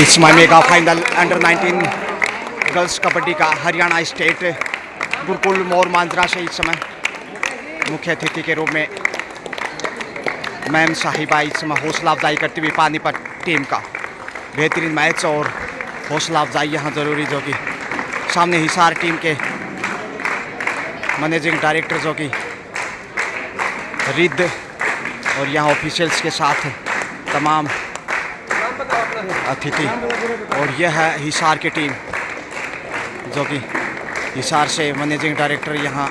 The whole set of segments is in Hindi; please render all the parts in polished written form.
इस समय mega final under 19 girls kabaddi का हरियाणा स्टेट गुरुकुल मोर मांजरा से इस समय मुख्य अतिथि के रूप में मैम साहिबा इस समय हौसला अफजाई करती हुई पानीपत टीम का बेहतरीन मैच और हौसला अफजाई यहाँ ज़रूरी, जो कि सामने हिसार टीम के मैनेजिंग डायरेक्टर जो कि रिद और यहाँ ऑफिशियल्स के साथ तमाम अतिथि, और यह है हिसार की टीम जो कि हिसार से मैनेजिंग डायरेक्टर यहाँ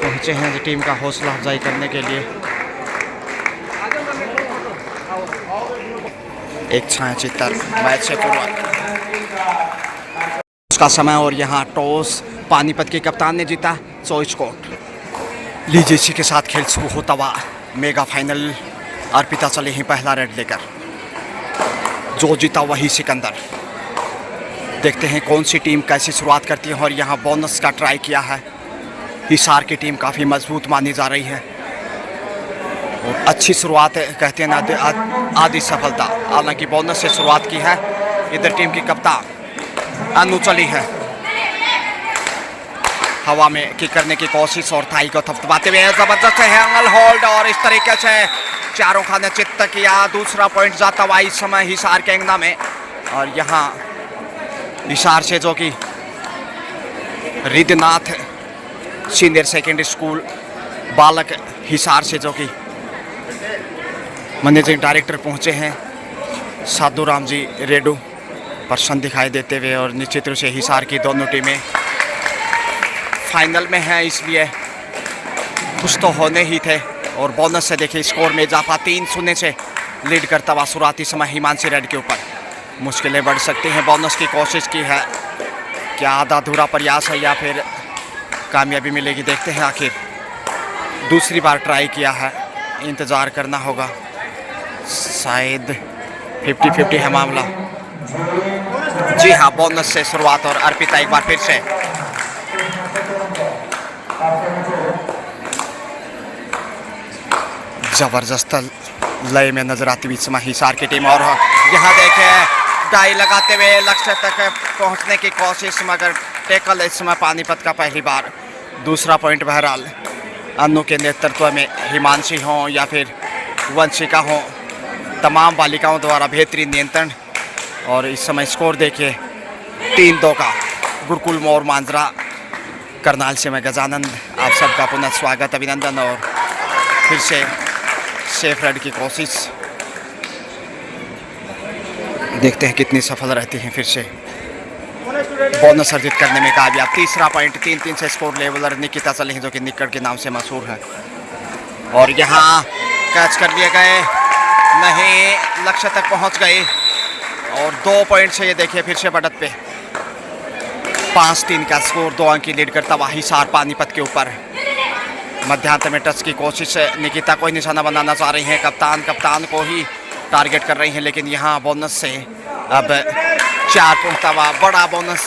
पहुँचे हैं टीम का हौसला अफजाई करने के लिए। एक छायाचित्र मैच से पूर्व उसका समय और यहाँ टॉस पानीपत के कप्तान ने जीता चॉइस कोर्ट। लीजिए इसी के साथ खेल शुरू होता हुआ मेगा फाइनल। अर्पिता चले ही पहला रेड लेकर, जो जीता वही सिकंदर। देखते हैं कौन सी टीम कैसी शुरुआत करती है, और यहाँ बोनस का ट्राई किया है। हिसार की टीम काफ़ी मजबूत मानी जा रही है और अच्छी शुरुआत कहते हैं ना आधी सफलता। हालांकि बोनस से शुरुआत की है इधर टीम की कप्तान अनु चली है, हवा में किक करने की कोशिश और थाई को थपथपाते हुए जबरदस्त हैंगल होल्ड, और इस तरीके से चारों खाने चित्त किया। दूसरा पॉइंट जाता हुआ इस समय हिसार के अंगना में, और यहाँ हिसार से जो कि रिदनाथ सीनियर सेकेंडरी स्कूल बालक हिसार से जो कि मैनेजिंग डायरेक्टर पहुंचे हैं साधु राम जी रेडू प्रसन्न दिखाई देते हुए। और निश्चित रूप से हिसार की दोनों टीमें फाइनल में हैं, इसलिए कुछ तो होने ही थे। और बोनस से देखिए स्कोर में इजाफा 3-0 से लीड करता हुआ शुरुआती समय हिमांशी रेड के ऊपर। मुश्किलें बढ़ सकती हैं, बोनस की कोशिश की है, क्या आधा अधूरा प्रयास है या फिर कामयाबी मिलेगी, देखते हैं। आखिर दूसरी बार ट्राई किया है, इंतज़ार करना होगा, शायद 50-50 है मामला। जी हाँ, बोनस से शुरुआत और अर्पिता एक बार फिर से जबरदस्त लय में नजर आती हुई समय हिसार की टीम। और यहाँ देखें डाई लगाते हुए लक्ष्य तक पहुँचने की कोशिश, मगर टेकल इस समय पानीपत का पहली बार। दूसरा पॉइंट बहरहाल अनु के नेतृत्व में हिमांशी हों या फिर वंशिका हों, तमाम बालिकाओं द्वारा बेहतरीन नियंत्रण। और इस समय स्कोर देखिए 3-2 का गुरुकुल मोर मांजरा करनाल से मैं गजानंद आप सबका पुनः स्वागत, अभिनंदन। और फिर से सेफ रेड की कोशिश, देखते हैं कितनी सफल रहती हैं। फिर से बोनस अर्जित करने में कामयाब। तीसरा पॉइंट 3-3 से स्कोर लेवलर निकिता चले हैं जो कि निक्कड़ के नाम से मशहूर है। और यहाँ कैच कर लिए गए, नहीं लक्ष्य तक पहुंच गए, और 2 पॉइंट से ये देखिए फिर से बढ़त पे 5-3 का स्कोर। 2 अंक की लीड करता हुआ हिसार पानीपत के ऊपर। मध्यांतर में टच की कोशिश, निकिता को ही निशाना बनाना चाह रही हैं, कप्तान को ही टारगेट कर रही हैं, लेकिन यहाँ बोनस से अब 4 पहुँचता हुआ बड़ा बोनस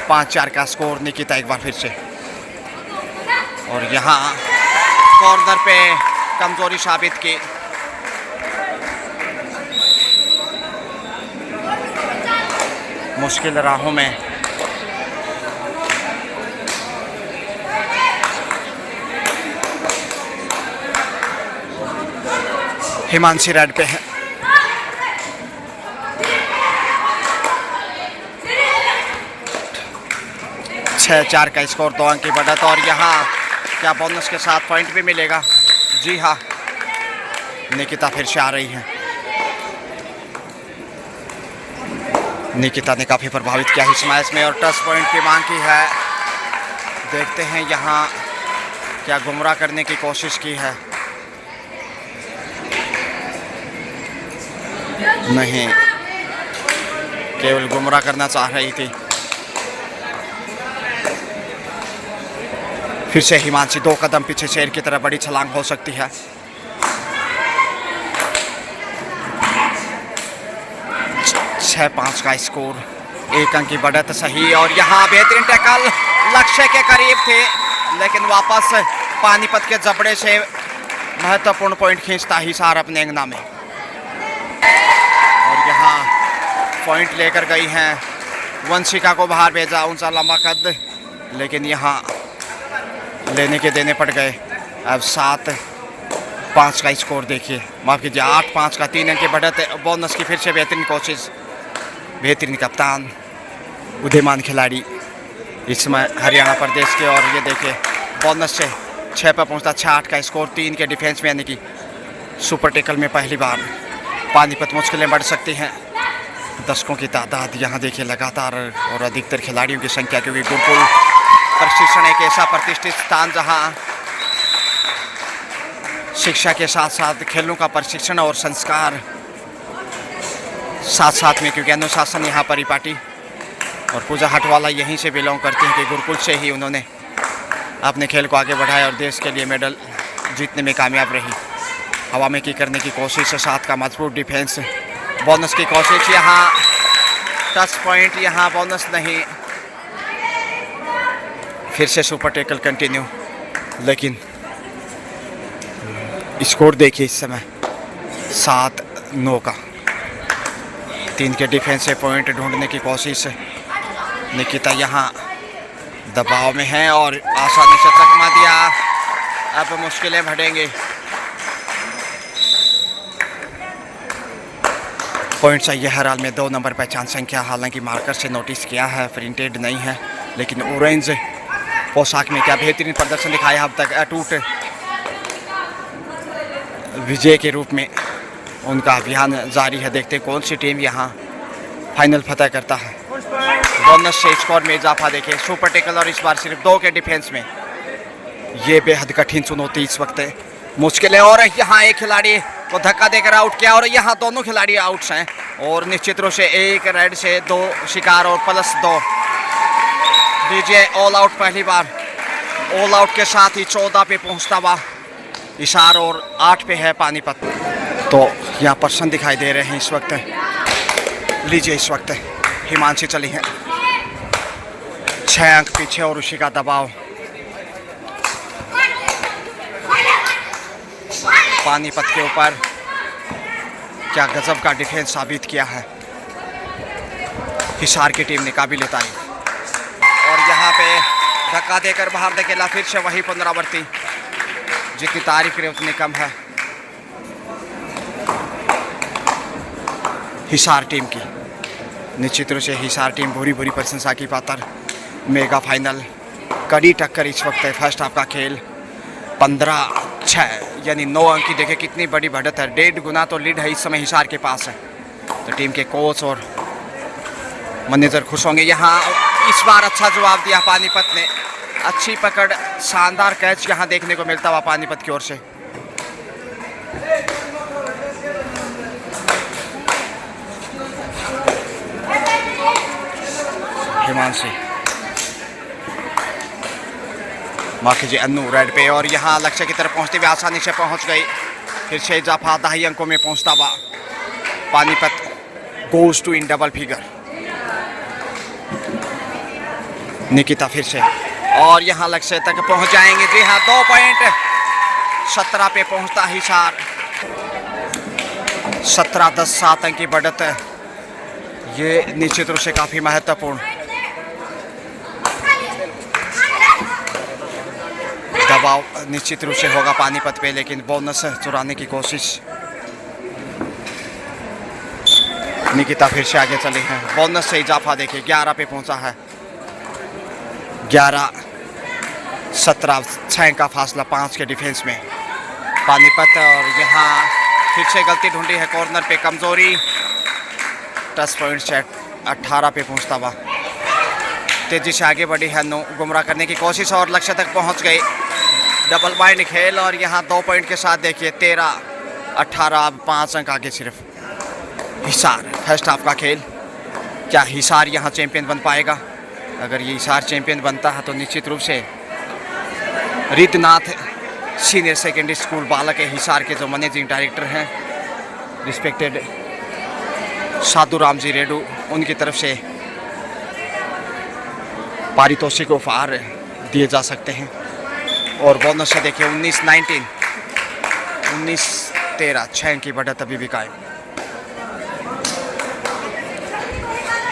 5-4 का स्कोर। निकिता एक बार फिर से, और यहाँ कॉर्नर पे कमजोरी साबित की। मुश्किल राहों में हिमांशी रेड पे है। छह 4 का स्कोर, 2 अंक की बढ़त। और यहाँ क्या बोनस के साथ पॉइंट भी मिलेगा? जी हाँ, निकिता फिर से आ रही है। निकिता ने काफ़ी प्रभावित किया इस मैच में और टच पॉइंट की मांग की है। देखते हैं यहाँ क्या गुमराह करने की कोशिश की है, नहीं केवल गुमराह करना चाह रही थी। फिर से हिमांशी 2 कदम पीछे शेर की तरह बड़ी छलांग हो सकती है। 6-5 का स्कोर, 1 अंक की बढ़त सही। और यहाँ बेहतरीन टैकल, लक्ष्य के करीब थे लेकिन वापस पानीपत के जबड़े से महत्वपूर्ण पॉइंट खींचता हिसार अपने अंगना में। पॉइंट लेकर गई हैं। वंशिका को बाहर भेजा, ऊंचा लंबा कद, लेकिन यहाँ लेने के देने पड़ गए। अब 7-5 का स्कोर देखिए, माफ़ कीजिए 8-5 का, 3 अंक की बढ़त। बोनस की फिर से बेहतरीन कोशिश, बेहतरीन कप्तान उदीयमान खिलाड़ी इस समय हरियाणा प्रदेश के। और ये देखिए बोनस से 6 पर पहुंचता, 6-8 का स्कोर, 3 के डिफेंस में, यानी कि सुपर टेकल में पहली बार पानीपत मुश्किलें बढ़ सकती हैं। दर्शकों की तादाद यहाँ देखिए लगातार, और अधिकतर खिलाड़ियों की संख्या, क्योंकि गुरुकुल प्रशिक्षण एक ऐसा प्रतिष्ठित स्थान जहाँ शिक्षा के साथ साथ खेलों का प्रशिक्षण और संस्कार साथ साथ में, क्योंकि अनुशासन यहाँ परिपाटी। और पूजा हटवाला यहीं से बिलोंग करती हैं कि गुरुकुल से ही उन्होंने अपने खेल को आगे बढ़ाया और देश के लिए मेडल जीतने में कामयाब रही। हवा में की करने की कोशिश, 7 का मजबूत डिफेंस, बोनस की कोशिश, यहाँ टच पॉइंट, यहाँ बोनस नहीं, फिर से सुपर टेकल कंटिन्यू। लेकिन स्कोर देखिए इस समय 7-9 का, 3 के डिफेंस से पॉइंट ढूंढने की कोशिश। निकिता यहाँ दबाव में है और आसानी से चकमा दिया, अब मुश्किलें बढ़ेंगी। पॉइंट चाहिए हर हाल में। 2 नंबर पहचान संख्या, हालांकि मार्कर से नोटिस किया है, प्रिंटेड नहीं है, लेकिन ऑरेंज पोशाक में क्या बेहतरीन प्रदर्शन दिखाया अब तक। अटूट विजय के रूप में उनका अभियान जारी है। देखते हैं कौन सी टीम यहाँ फाइनल फतह करता है। बोनस से स्कोर में इजाफा देखिए, सुपर टेकल और इस बार सिर्फ 2 के डिफेंस में। ये बेहद कठिन चुनौती इस वक्त है, मुश्किल है। और यहाँ एक खिलाड़ी को धक्का देकर आउट किया, और यहाँ दोनों खिलाड़ी आउट्स हैं। और निश्चित रूप से 1 रेड से 2 शिकार और +2 डीजे ऑल आउट, पहली बार ऑल आउट के साथ ही 14 पे पहुँचता हुआ हिसार, और 8 पे है पानीपत। तो यहाँ पर्सन दिखाई दे रहे हैं इस वक्त। लीजिए इस वक्त हिमांशी चली हैं 6 अंक पीछे, और उसी का दबाव पानीपत के ऊपर। क्या गजब का डिफेंस साबित किया है हिसार की टीम ने, काबिल तारीफ। और यहाँ पे धक्का देकर बाहर धकेला, फिर से वही पुनरावृत्ति, जितनी तारीफ करें उतनी कम है हिसार टीम की। निश्चित रूप से हिसार टीम भूरी भूरी प्रशंसा की पात्र। मेगा फाइनल कड़ी टक्कर इस वक्त है। फर्स्ट हाफ का खेल 15-6 यानी 9 अंक की, देखिए कितनी बड़ी बढ़त है, 1.5 गुना तो लीड है इस समय हिसार के पास है। तो टीम के कोच और मैनेजर खुश होंगे। यहाँ इस बार अच्छा जवाब दिया पानीपत ने, अच्छी पकड़, शानदार कैच यहाँ देखने को मिलता हुआ पानीपत की ओर से। हिमांशी, माखी जी अन्नू रेड पे, और यहाँ लक्ष्य की तरफ पहुँचते हुए आसानी से पहुँच गई। फिर से इजाफा 2.5 अंकों में पहुँचता हुआ Panipat goes to in double figure. Nikita फिर से, और यहाँ लक्ष्य तक पहुँच जाएंगे। जी हाँ, 2 पॉइंट, 17 पे पहुँचता हिसार। 17-10, 7 अंक की बढ़त है। ये निश्चित रूप से काफ़ी महत्वपूर्ण। दबाव निश्चित रूप से होगा पानीपत पे, लेकिन बोनस चुराने की कोशिश। निकिता फिर से आगे चली हैं, बोनस से इजाफा देखिए 11 पे पहुंचा है। 11-17, 6 का फासला 5 के डिफेंस में पानीपत। और यहाँ फिर से गलती ढूंढी है, कॉर्नर पे कमजोरी। टच पॉइंट से 18 पे पहुंचता हुआ तेजी से आगे बढ़ी है। गुमराह करने की कोशिश और लक्ष्य तक पहुंच गई। डबल बाइंड खेल, और यहाँ 2 पॉइंट के साथ देखिए 13-18, 5 अंक आगे सिर्फ हिसार। फर्स्ट हाफ का खेल, क्या हिसार यहाँ चैंपियन बन पाएगा? अगर ये हिसार चैंपियन बनता है तो निश्चित रूप से रितनाथ सीनियर सेकेंडरी स्कूल बालक हिसार के जो मैनेजिंग डायरेक्टर हैं रिस्पेक्टेड साधु राम जी रेडू, उनकी तरफ से पारितोषिक उपहार दिए जा सकते हैं। और बोनस से देखिए 19-19, 19-13, 6 की बढ़त अभी भी कायम।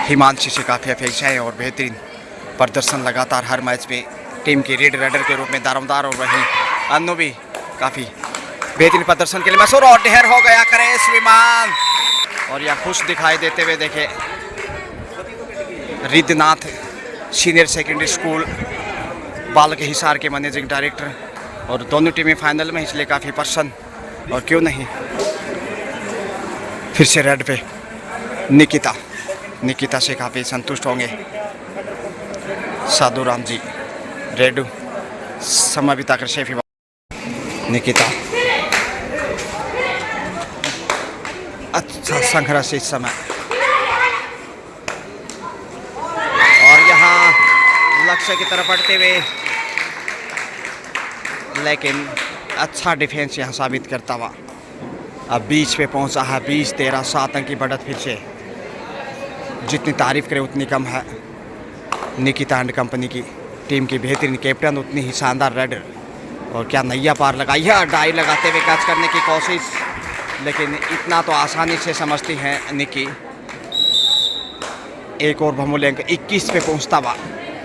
हिमांशी से काफ़ी अपेक्षाएं और बेहतरीन प्रदर्शन लगातार हर मैच में टीम के रेड रेडर के रूप में दारोमदार, और वहीं अन्नू भी काफ़ी बेहतरीन प्रदर्शन के लिए मशहूर। और ढेर हो गया क्रेश विमान, और यह खुश दिखाई देते हुए देखे रिद्धनाथ सीनियर सेकेंडरी स्कूल बालक हिसार के मैनेजिंग डायरेक्टर। और दोनों टीमें फाइनल में, इसलिए काफ़ी प्रसन्न, और क्यों नहीं फिर से रेड पे निकिता से काफ़ी संतुष्ट होंगे साधु राम जी। रेडू समय बिताकर शेफी निकिता अच्छा संघर्ष इस समय, और यहाँ लक्ष्य की तरफ बढ़ते हुए, लेकिन अच्छा डिफेंस यहाँ साबित करता हुआ अब बीच पे पहुँचा है। 20-13 7 अंक की बढ़त फिर से, जितनी तारीफ करें उतनी कम है। निकिता एंड कंपनी की टीम की बेहतरीन कैप्टन, उतनी ही शानदार रेडर, और क्या नैया पार लगाई है। डाई लगाते हुए कैच करने की कोशिश, लेकिन इतना तो आसानी से समझती हैं निकी। एक और बहुमूल्य अंक 21 पे पहुंचता हुआ,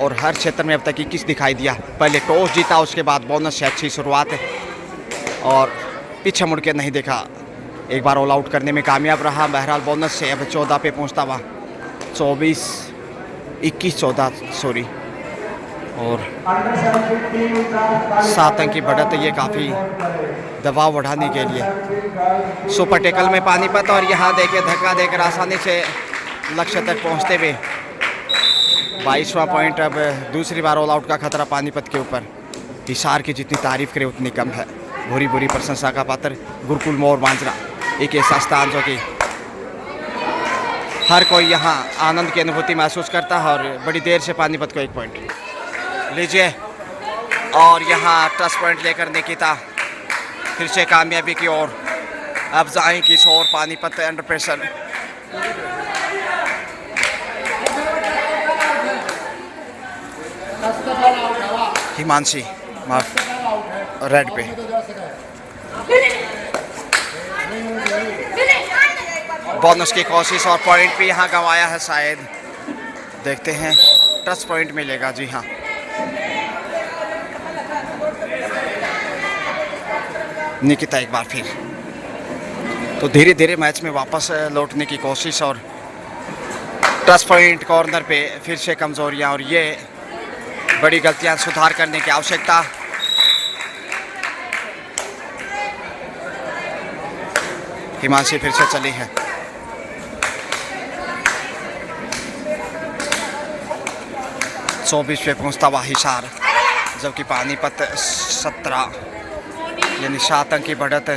और हर क्षेत्र में अब तक 21 दिखाई दिया। पहले टॉस जीता, उसके बाद बोनस से अच्छी शुरुआत, और पीछे मुड़ के नहीं देखा। एक बार ऑल आउट करने में कामयाब रहा। बहरहाल बोनस से अब 14 पे पहुंचता हुआ, 21-14 सॉरी, और 7 अंक की बढ़त। ये काफ़ी दबाव बढ़ाने के लिए सुपर टेकल में पानीपत, और यहाँ देखिए धक्का देकर आसानी से लक्ष्य तक पहुँचते हुए 22वां पॉइंट। अब दूसरी बार ऑल आउट का खतरा पानीपत के ऊपर। हिसार की जितनी तारीफ करे उतनी कम है। भूरी प्रशंसा का पात्र गुरुकुल मोर मांजरा, एक ऐसा स्थान जो कि हर कोई यहाँ आनंद की अनुभूति महसूस करता है। और बड़ी देर से पानीपत को 1 पॉइंट लीजिए, और यहाँ टच पॉइंट लेकर निकिता फिर से कामयाबी की ओर अब जाएं किस और। Panipat under pressure, Himanshi red पे, बोनस की कोशिश, और पॉइंट भी यहाँ गंवाया है शायद। देखते हैं टच पॉइंट मिलेगा। जी हाँ, निकिता एक बार फिर तो धीरे धीरे मैच में वापस लौटने की कोशिश, और टच पॉइंट कॉर्नर पे फिर से कमजोरियां, और ये बड़ी गलतियां सुधार करने की आवश्यकता। हिमांशी फिर से चली है, चौबीस पे पहुंचता हुआ हिसार, जबकि पानीपत 17 यानी 7 अंक की बढ़त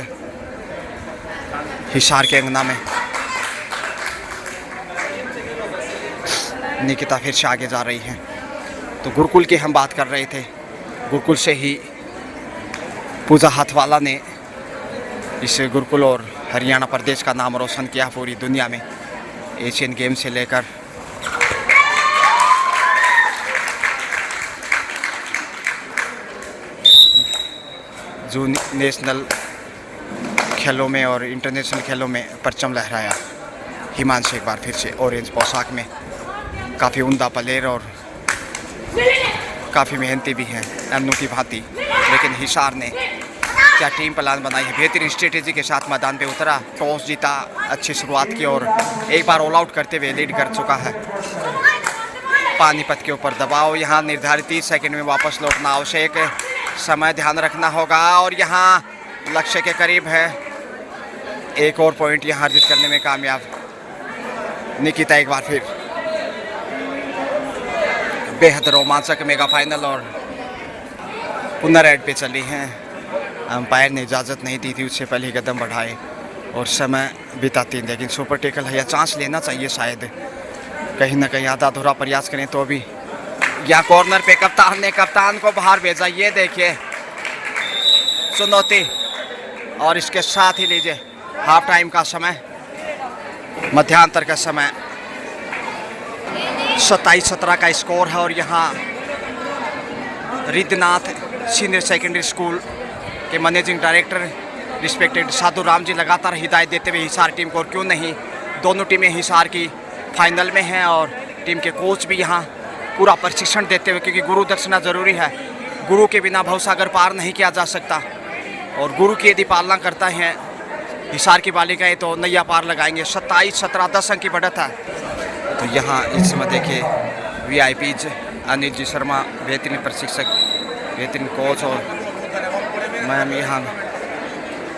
हिसार के अंगना में। निकिता फिर से आगे जा रही है। तो गुरुकुल की हम बात कर रहे थे, गुरुकुल से ही पूजा हाथवाला ने इस गुरुकुल और हरियाणा प्रदेश का नाम रोशन किया पूरी दुनिया में। एशियन गेम से लेकर जो नेशनल खेलों में और इंटरनेशनल खेलों में परचम लहराया। हिमांशी एक बार फिर से ऑरेंज पोशाक में, काफ़ी उम्दा प्लेयर और काफ़ी मेहनती भी हैं अन्नू की भांति। लेकिन हिसार ने क्या टीम प्लान बनाई है, बेहतरीन स्ट्रेटेजी के साथ मैदान पे उतरा, टॉस जीता, अच्छी शुरुआत की और एक बार ऑल आउट करते हुए लीड कर चुका है। पानीपत के ऊपर दबाव, यहाँ निर्धारित 30 सेकंड में वापस लौटना आवश्यक, समय ध्यान रखना होगा और यहाँ लक्ष्य के करीब है। एक और पॉइंट यहाँ अर्जित करने में कामयाब निकिता एक बार फिर। बेहद रोमांचक मेगा फाइनल और पुनः रेड पे चली हैं। अंपायर ने इजाज़त नहीं दी थी, उससे पहले ही कदम बढ़ाए और समय बिताती, लेकिन सुपर टेकल है या चांस लेना चाहिए शायद, कहीं ना कहीं आधा अधूरा प्रयास करें तो भी। या कॉर्नर पे कप्तान ने कप्तान को बाहर भेजा, ये देखिए चुनौती। और इसके साथ ही लीजिए हाफ टाइम का समय, मध्यांतर का समय, 27-17 का स्कोर है। और यहाँ रिद्धनाथ सीनियर सेकेंडरी स्कूल के मैनेजिंग डायरेक्टर रिस्पेक्टेड साधु राम जी लगातार हिदायत देते हुए हिसार टीम को, और क्यों नहीं दोनों टीमें हिसार की फाइनल में हैं और टीम के कोच भी यहाँ पूरा प्रशिक्षण देते हुए, क्योंकि गुरु दक्षिणा जरूरी है। गुरु के बिना भवसागर पार नहीं किया जा सकता और गुरु की यदि पालना करता है हिसार की बालिकाएं तो नैया पार लगाएंगे। 27-17 10 अंक की बढ़त है। तो यहाँ इस समय देखिए VIPs अनिल जी शर्मा, बेहतरीन प्रशिक्षक, बेहतरीन कोच, और मैम यहाँ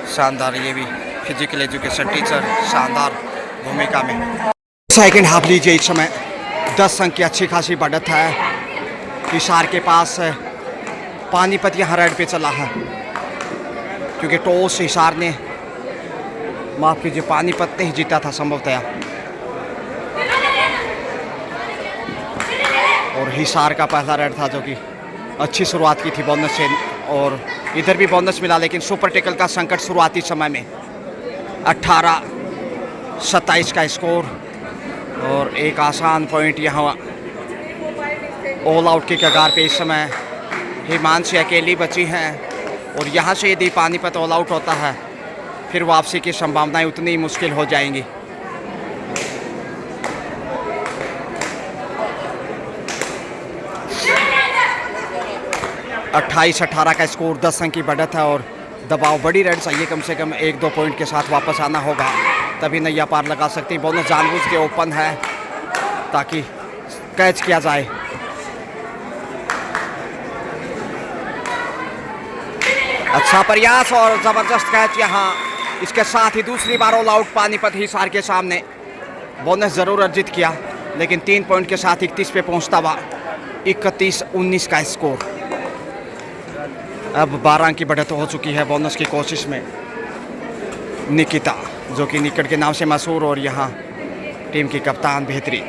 शानदार, ये भी फिजिकल एजुकेशन टीचर, शानदार भूमिका में। सेकेंड हाफ लीजिए, इस समय 10 अंक की अच्छी खासी बढ़त है। हिसार के पास पानीपत यहाँ रेड पे चला है, क्योंकि टॉस हिसार ने, माफ़ कीजिए, पानीपत ने ही जीता था संभवतया। और हिसार का पहला रेड था जो कि अच्छी शुरुआत की थी बोनस से, और इधर भी बोनस मिला, लेकिन सुपर टेकल का संकट शुरुआती समय में। 18-27 का स्कोर और एक आसान पॉइंट यहाँ ऑल आउट के कगार पे इस समय हिमांशी अकेली बची हैं, और यहाँ से यदि पानीपत ऑल आउट होता है फिर वापसी की संभावनाएं उतनी ही मुश्किल हो जाएंगी। अट्ठाईस 18 का स्कोर, 10 अंक की बढ़त है और दबाव, बड़ी रेड चाहिए, कम से कम 1-2 पॉइंट के साथ वापस आना होगा, तभी नैया पार लगा सकते हैं। बोनस जानबूझ के ओपन है ताकि कैच किया जाए। अच्छा प्रयास और जबरदस्त कैच यहाँ। इसके साथ ही दूसरी बार ऑल आउट पानीपत हिसार के सामने। बोनस जरूर अर्जित किया, लेकिन 3 पॉइंट के साथ 31 पे पहुंचता हुआ 31-19 का स्कोर। अब 12 अंक की बढ़त हो चुकी है बोनस की कोशिश में। निकिता, जो कि निकट के नाम से मशहूर और यहाँ टीम की कप्तान, बेहतरीन।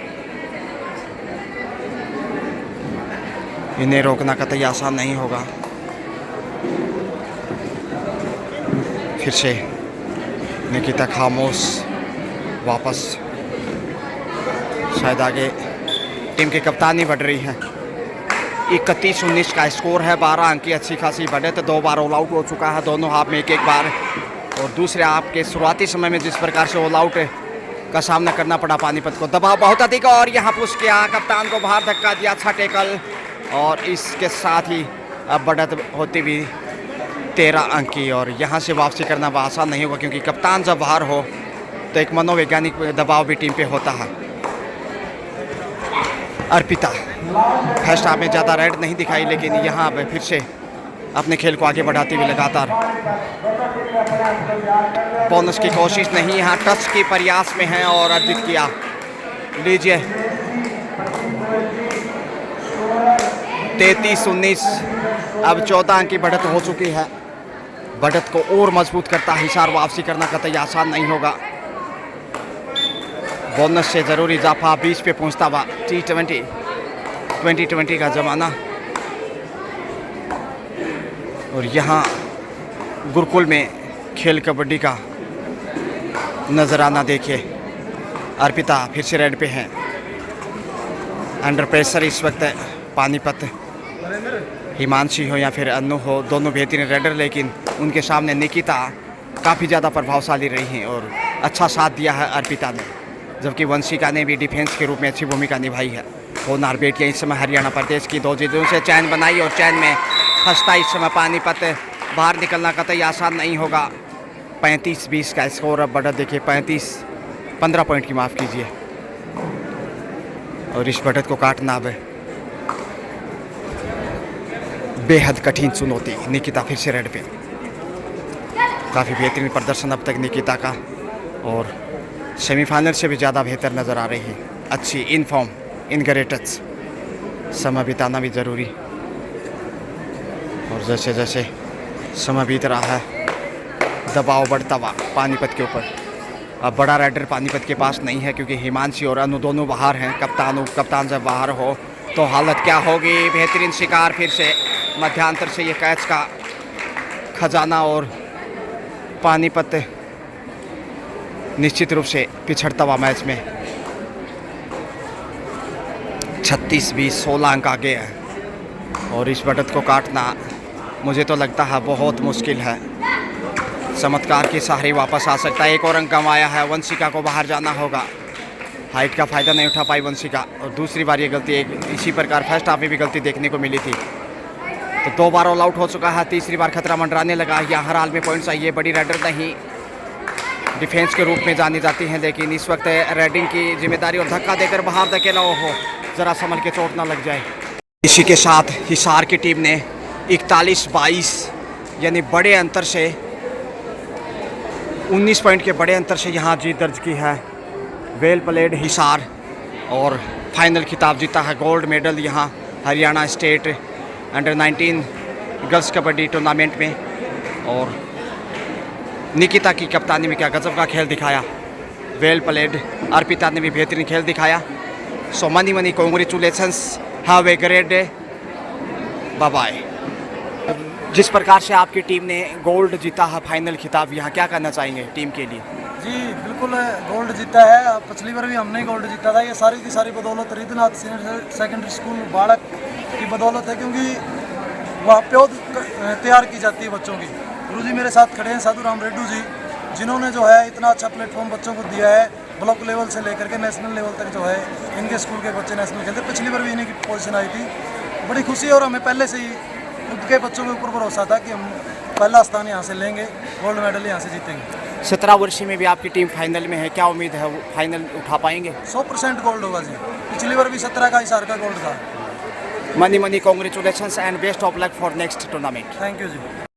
इन्हें रोकना कतई आसान नहीं होगा। फिर से निकिता खामोश वापस, शायद आगे टीम की कप्तानी बढ़ रही है। 31-19 का स्कोर है। 12 अंक की अच्छी खासी बढ़त। 2 बार ऑल आउट हो चुका है, दोनों हाफ में एक बार, और दूसरे हाफ के शुरुआती समय में जिस प्रकार से ऑल आउट का सामना करना पड़ा पानीपत को। दबाव बहुत अधिक और यहाँ पुश किया, कप्तान को बाहर धक्का दिया, अच्छा टेकल, और इसके साथ ही अब बढ़त होती हुई 13 अंक की। और यहाँ से वापसी करना आसान नहीं होगा, क्योंकि कप्तान जब बाहर हो तो एक मनोवैज्ञानिक दबाव भी टीम पे होता है। अर्पिता फर्स्ट हाफ में ज़्यादा रेड नहीं दिखाई, लेकिन यहाँ फिर से अपने खेल को आगे बढ़ाते हुए लगातार बोनस की कोशिश नहीं, यहाँ टच के प्रयास में है और अर्जित किया। लीजिए 33-19, अब 14 अंक की बढ़त हो चुकी है। बढ़त को और मजबूत करता हिसार, वापसी करना कतई आसान नहीं होगा। बोनस से जरूरी इजाफा 20 पे पहुंचता हुआ। T20 2020 का ज़माना, और यहाँ गुरुकुल में खेल कबड्डी का नजराना देखिए। अर्पिता फिर से रेड पे हैं। अंडर प्रेशर इस वक्त पानीपत, हिमांशी हो या फिर अन्नू हो, दोनों बेहतरीन रेडर, लेकिन उनके सामने निकिता काफ़ी ज़्यादा प्रभावशाली रही हैं और अच्छा साथ दिया है अर्पिता ने, जबकि वंशिका ने भी डिफेंस के रूप में अच्छी भूमिका निभाई है। होनार बेटियाँ इस समय हरियाणा प्रदेश की 2 जिलों से चैन बनाई और चैन में फंसता इस समय पानीपत। बाहर निकलना कतई आसान नहीं होगा। 35-20 का स्कोर, अब बढ़त देखिए 15 पॉइंट की, माफ़ कीजिए, और इस बढ़त को काटना अब बेहद कठिन चुनौती। निकिता फिर से रेड पे, काफ़ी बेहतरीन प्रदर्शन अब तक निकिता का, और सेमीफाइनल से भी ज़्यादा बेहतर नज़र आ रही है। अच्छी in form, in great touch, समय बिताना भी ज़रूरी, और जैसे जैसे समय बीत रहा है दबाव बढ़ता हुआ पानीपत के ऊपर। अब बड़ा राइडर पानीपत के पास नहीं है, क्योंकि हिमांशी और अनु दोनों बाहर हैं। कप्तान उप कप्तान जब बाहर हो तो हालत क्या होगी। बेहतरीन शिकार, फिर से मध्यांतर से ये कैच का खजाना, और पानीपत निश्चित रूप से पिछड़ता हुआ मैच में 36-20 16 अंक आगे है, और इस बढ़त को काटना मुझे तो लगता है बहुत मुश्किल है। चमत्कार की सहारे वापस आ सकता है। एक और अंक गंवाया है, वंशिका को बाहर जाना होगा। हाइट का फ़ायदा नहीं उठा पाई वंशिका, और दूसरी बार ये गलती एक इसी प्रकार फर्स्ट हाफ में भी गलती देखने को मिली थी। तो 2 बार ऑल आउट हो चुका है, तीसरी बार खतरा मंडराने लगा। यहाँ हर हाल में पॉइंट्स चाहिए, बड़ी राइडर नहीं डिफेंस के रूप में जानी जाती हैं, लेकिन इस वक्त रेडिंग की जिम्मेदारी और धक्का देकर बाहर धकेला हो, ज़रा संभल के चोट ना लग जाए। इसी के साथ हिसार की टीम ने 41-22 यानी बड़े अंतर से 19 पॉइंट के बड़े अंतर से यहाँ जीत दर्ज की है। वेल प्लेड हिसार, और फाइनल खिताब जीता है, गोल्ड मेडल यहाँ Haryana state under 19 girls kabaddi tournament में। और निकिता की कप्तानी में क्या गजब का खेल दिखाया, वेल प्लेड। अर्पिता ने भी बेहतरीन खेल दिखाया। So many congratulations, have a great day, bye bye. जिस प्रकार से आपकी टीम ने गोल्ड जीता है फाइनल खिताब, यहाँ क्या करना चाहेंगे टीम के लिए? जी बिल्कुल गोल्ड जीता है, पिछली बार भी हमने गोल्ड जीता था। ये सारी की सारी बदौलत रिद्धनाथ सीनियर सेकेंडरी स्कूल बाड़क की बदौलत है, क्योंकि वहाँ प्योद तैयार की जाती है बच्चों की। गुरुजी मेरे साथ खड़े हैं साधु राम रेड्डू जी, जिन्होंने जो है इतना अच्छा प्लेटफॉर्म बच्चों को दिया है, ब्लॉक लेवल से लेकर के नेशनल लेवल तक जो है इनके स्कूल के बच्चे नेशनल खेलते। पिछली बार भी इन्हीं की पोजीशन आई थी, बड़ी खुशी है। और हमें पहले से ही खुद के बच्चों के ऊपर भरोसा था कि हम पहला स्थान यहाँ से लेंगे, गोल्ड मेडल यहाँ से जीतेंगे। 17 वर्षीय में भी आपकी टीम फाइनल में है, क्या उम्मीद है वो फाइनल उठा पाएंगे? 100% गोल्ड होगा जी। पिछली बार भी 17 का हिसार का गोल्ड था। Mani congratulations and best of luck for next tournament. Thank you ji.